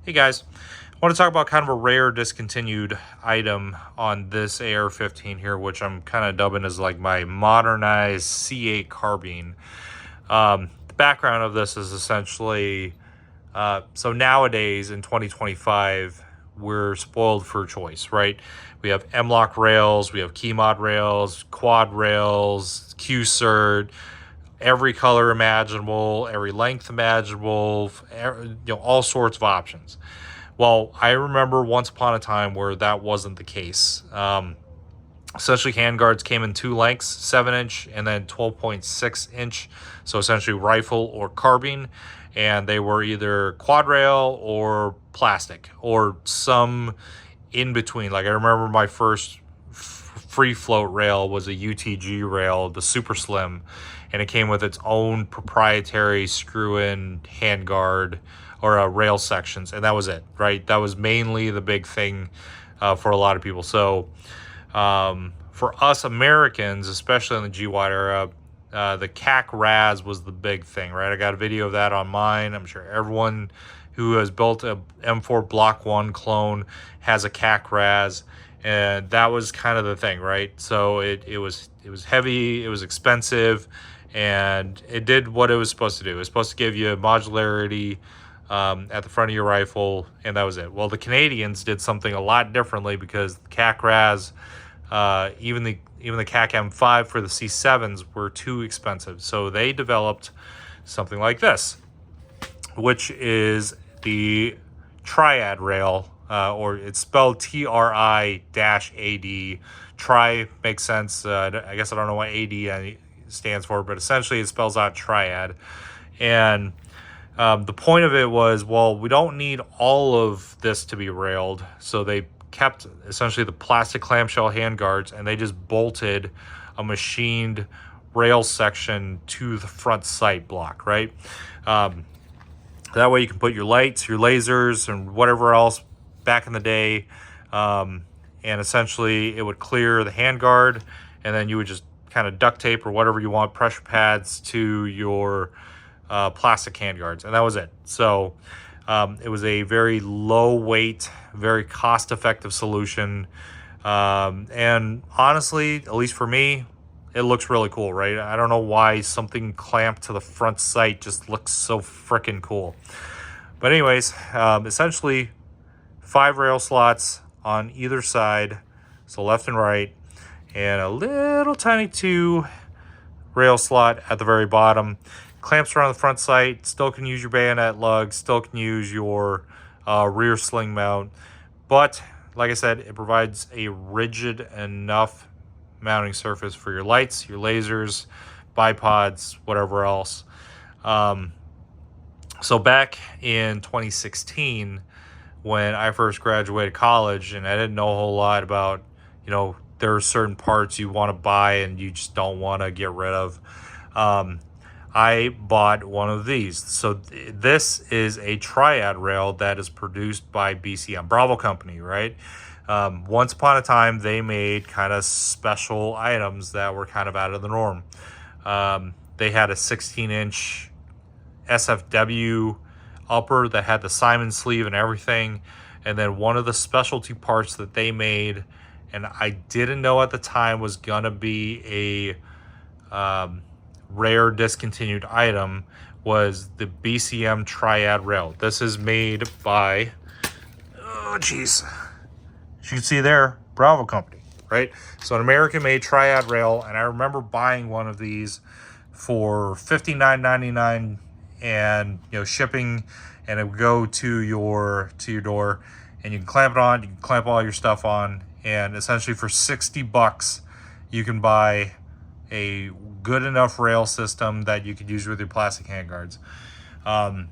Hey guys, I want to talk about kind of a rare discontinued item on this AR-15 here, which I'm kind of dubbing as like my modernized C8 carbine. The background of this is essentially, so nowadays in 2025, we're spoiled for choice, right? We have M-LOK rails, we have key mod rails, quad rails, Q-Cert, every color imaginable, every length imaginable, all sorts of options. Well, I remember once upon a time where that wasn't the case. Essentially, handguards came in two lengths, 7-inch and then 12.6-inch. So essentially rifle or carbine. And they were either quad rail or plastic or some in between. Like I remember my first free float rail was a UTG rail, the super slim, and it came with its own proprietary screw-in handguard or rail sections, and that was it, right? That was mainly the big thing for a lot of people. So for us Americans, especially in the G-Wide era, the CAC RAS was the big thing, right? I got a video of that on mine. I'm sure everyone who has built a M4 Block 1 clone has a CAC RAS, and that was kind of the thing, right? So it was heavy, it was expensive, and it did what it was supposed to do. It was supposed to give you modularity at the front of your rifle, and that was it. Well, the Canadians did something a lot differently because the CAC RAS, even the CAC M5 for the C7s were too expensive. So they developed something like this, which is the TRIAD rail, or it's spelled TRI-AD. Tri makes sense. I guess I don't know what AD stands for, but essentially it spells out TRIAD. And the point of it was, well, we don't need all of this to be railed, so they kept essentially the plastic clamshell handguards, and they just bolted a machined rail section to the front sight block, right? That way you can put your lights, your lasers, and whatever else back in the day, and essentially it would clear the handguard, and then you would just kind of duct tape or whatever you want, pressure pads to your plastic handguards, and that was it. So it was a very low weight, very cost effective solution, and honestly, at least for me, it looks really cool, right? I don't know why something clamped to the front sight just looks so freaking cool. But anyways, essentially 5 rail slots on either side, so left and right, and a little tiny 2 rail slot at the very bottom. Clamps around the front sight, still can use your bayonet lug, still can use your rear sling mount, but like I said, it provides a rigid enough mounting surface for your lights, your lasers, bipods, whatever else. So back in 2016, when I first graduated college, and I didn't know a whole lot about, there are certain parts you want to buy and you just don't want to get rid of. I bought one of these. So this is a TRIAD rail that is produced by BCM, Bravo Company, right? Once upon a time, they made kind of special items that were kind of out of the norm. They had a 16-inch SFW upper that had the Simon sleeve and everything. And then one of the specialty parts that they made, and I didn't know at the time was gonna be a rare discontinued item, was the BCM TRIAD rail. This is made by, oh geez, as you can see there, Bravo Company, right? So an American-made TRIAD rail, and I remember buying one of these for $59.99, and shipping, and it would go to your door, and you can clamp it on, you can clamp all your stuff on, and essentially for $60 you can buy a good enough rail system that you could use with your plastic handguards. I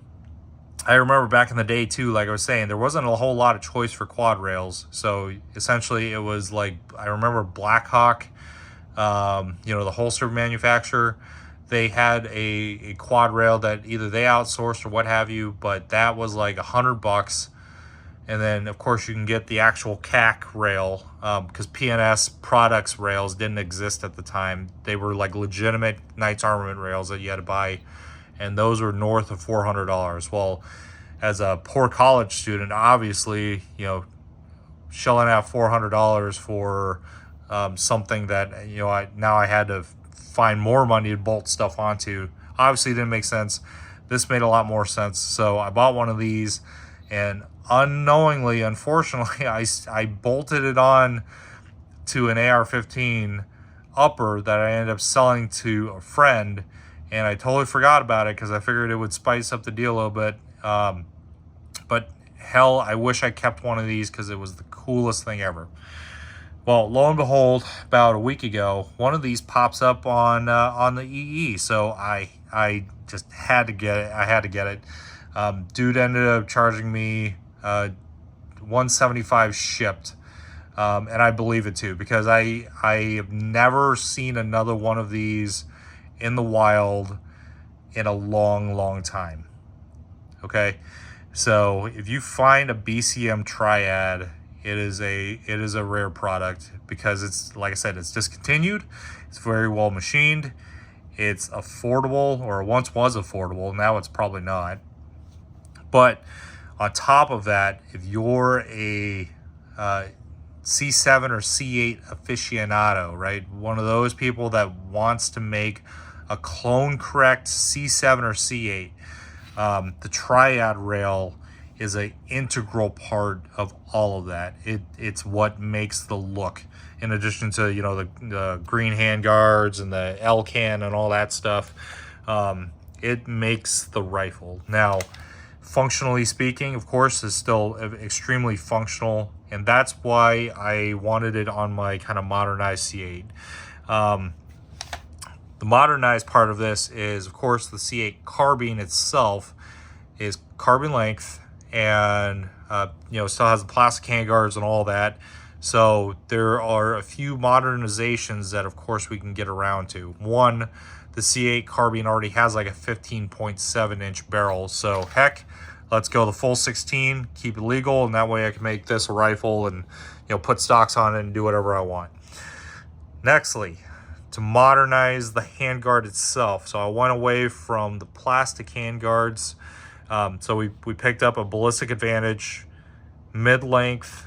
remember back in the day too, like I was saying, there wasn't a whole lot of choice for quad rails. So essentially it was like, I remember Blackhawk, the holster manufacturer, they had a quad rail that either they outsourced or what have you, but that was like $100. And then of course you can get the actual CAC rail, because PNS products rails didn't exist at the time. They were like legitimate Knights Armament rails that you had to buy, and those were north of $400. Well, as a poor college student, obviously, you know, shelling out $400 for something that, you know, I had to find more money to bolt stuff onto. Obviously, it didn't make sense. This made a lot more sense. So I bought one of these, and unknowingly, unfortunately, I bolted it on to an AR-15 upper that I ended up selling to a friend, and I totally forgot about it because I figured it would spice up the deal a little bit. But hell, I wish I kept one of these because it was the coolest thing ever. Well, lo and behold, about a week ago, one of these pops up on the EE, so I just had to get it. I had to get it. Dude ended up charging me $175 shipped, and I believe it too, because I have never seen another one of these in the wild in a long time. Okay, so if you find a BCM TRIAD, it is a rare product because it's, like I said, it's discontinued. It's very well machined. It's affordable, or once was affordable. Now it's probably not. But on top of that, if you're a C7 or C8 aficionado, right, one of those people that wants to make a clone correct C7 or C8, the TRIAD rail is an integral part of all of that. It's what makes the look, in addition to, you know, the green handguards and the L-can and all that stuff. It makes the rifle. Now, functionally speaking, of course, is still extremely functional, and that's why I wanted it on my kind of modernized C8. The modernized part of this is, of course, the C8 carbine itself is carbine length, and you know, still has the plastic handguards and all that. So there are a few modernizations that, of course, we can get around to. One, the C8 carbine already has like a 15.7-inch barrel. So heck, let's go the full 16, keep it legal, and that way I can make this a rifle and, you know, put stocks on it and do whatever I want. Nextly, to modernize the handguard itself. So I went away from the plastic handguards. So we picked up a Ballistic Advantage mid-length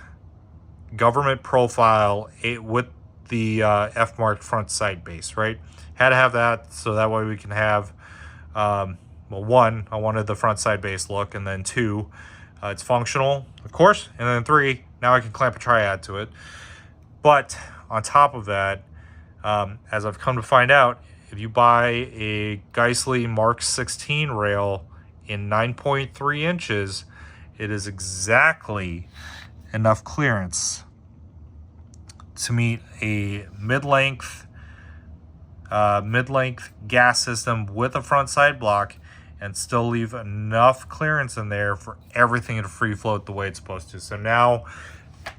government profile with the F-marked front sight base, right? Had to have that so that way we can have, well, one, I wanted the front sight base look, and then two, it's functional, of course, and then three, now I can clamp a TRIAD to it. But on top of that, as I've come to find out, if you buy a Geissele Mark 16 rail in 9.3 inches, it is exactly enough clearance to meet a mid-length gas system with a front side block, and still leave enough clearance in there for everything to free float the way it's supposed to. So now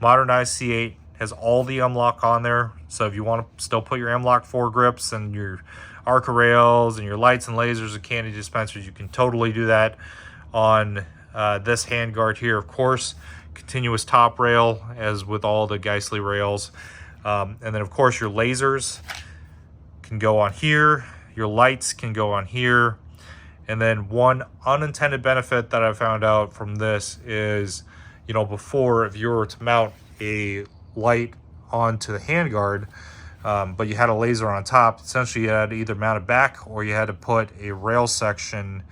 modernized C8 has all the M-LOK on there. So if you want to still put your M-LOK foregrips and your Arca rails and your lights and lasers and candy dispensers, you can totally do that on this handguard here. Of course, continuous top rail, as with all the Geissele rails. And then, of course, your lasers can go on here. Your lights can go on here. And then one unintended benefit that I found out from this is, you know, before, if you were to mount a light onto the handguard, but you had a laser on top, essentially you had to either mount it back or you had to put a rail section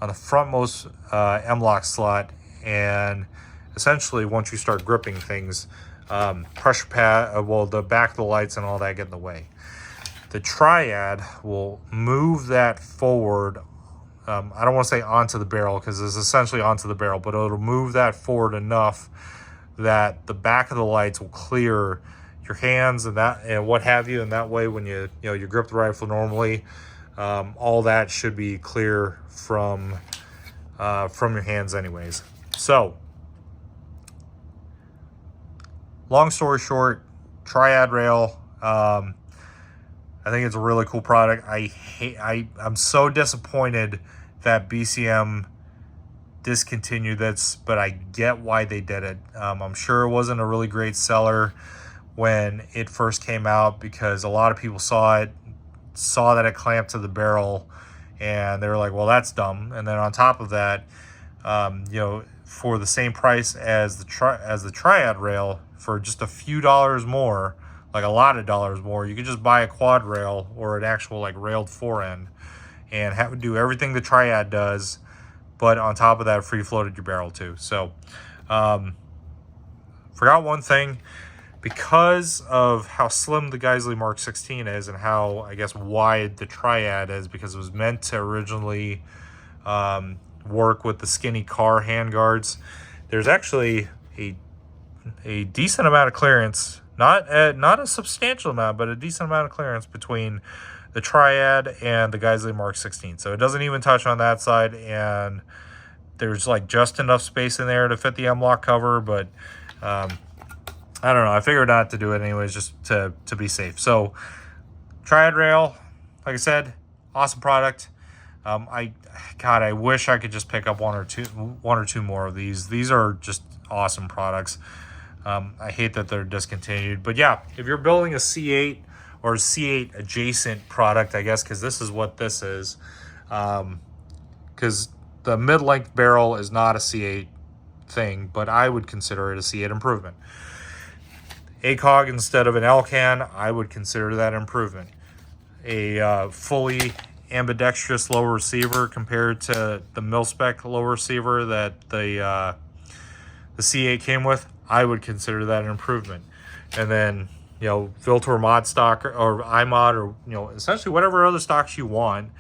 on the frontmost M-LOK slot. And essentially, once you start gripping things, pressure pad, well, the back of the lights and all that get in the way. The TRIAD will move that forward. I don't want to say onto the barrel, because it's essentially onto the barrel, but it'll move that forward enough that the back of the lights will clear your hands and that and what have you, and that way when you grip the rifle normally, all that should be clear from your hands anyways. So long story short, TRIAD rail, I think it's a really cool product. I'm so disappointed that BCM discontinued this, but I get why they did it. I'm sure it wasn't a really great seller when it first came out, because a lot of people saw that it clamped to the barrel, and they were like, well, that's dumb. And then on top of that, you know, for the same price as the TRIAD rail for just a few dollars more, like a lot of dollars more. You could just buy a quad rail or an actual like railed forend and have it do everything the TRIAD does, but on top of that, free floated your barrel too. So, forgot one thing. Because of how slim the Geisley Mark 16 is and how, I guess, wide the TRIAD is, because it was meant to originally work with the skinny car handguards, there's actually a decent amount of clearance, not a substantial amount, but a decent amount of clearance between the TRIAD and the Geisley Mark 16. So it doesn't even touch on that side, and there's like just enough space in there to fit the M-LOK cover, but I don't know. I figured not to do it anyways, just to be safe. So, TRIAD rail, like I said, awesome product. I wish I could just pick up one or two more of these. These are just awesome products. I hate that they're discontinued, but yeah, if you're building a C8 or C8 adjacent product, I guess, because this is what this is, because the mid-length barrel is not a C8 thing, but I would consider it a C8 improvement. ACOG instead of an L-can, I would consider that improvement. A fully ambidextrous low receiver compared to the mil-spec low receiver that the C8 came with, I would consider that an improvement. And then, you know, Viltor mod stock or iMod, or, you know, essentially whatever other stocks you want.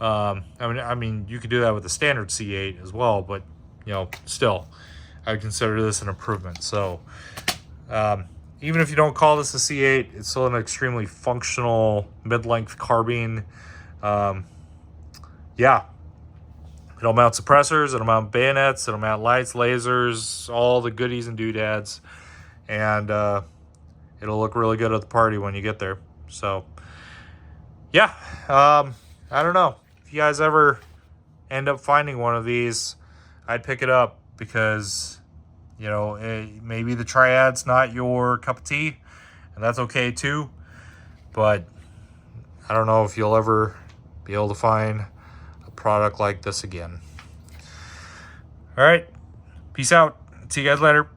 I mean, you could do that with the standard C8 as well, but, you know, still, I would consider this an improvement. So, even if you don't call this a C8, it's still an extremely functional mid-length carbine. Yeah, it'll mount suppressors, it'll mount bayonets, it'll mount lights, lasers, all the goodies and doodads, and it'll look really good at the party when you get there. So, yeah, I don't know. If you guys ever end up finding one of these, I'd pick it up, because, you know, maybe the TRIAD's not your cup of tea, and that's okay too. But I don't know if you'll ever be able to find a product like this again. All right, peace out. See you guys later.